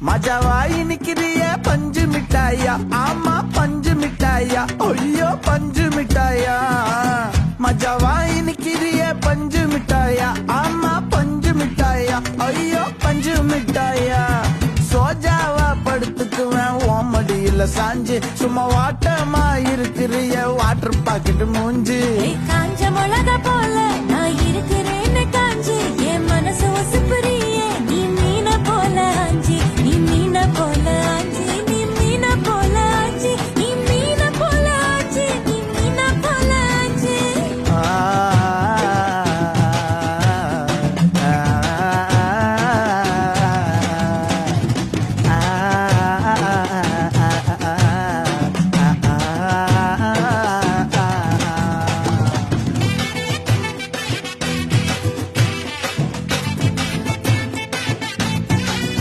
மஜாவாயி நிக்கிறிய பஞ்சு மிட்டாயா, ஆமா பஞ்சு மிட்டாயா, ஐயோ பஞ்சு மிட்டாயா. மஜாவாயி நிக்கிறிய பஞ்சு மிட்டாயா, ஆமா பஞ்சு மிட்டாயா, ஐயோ பஞ்சு மிட்டாயா. சோஜாவா படுத்துக்குவேன் ஓமடியில சாஞ்சு, சும்மா வாட்டமா இருக்கிறிய வாட்டர் பாக்கெட் மூஞ்சி. காஞ்ச மிளகா போல நான் இருக்கிறேன்னு காஞ்சு என் மனசு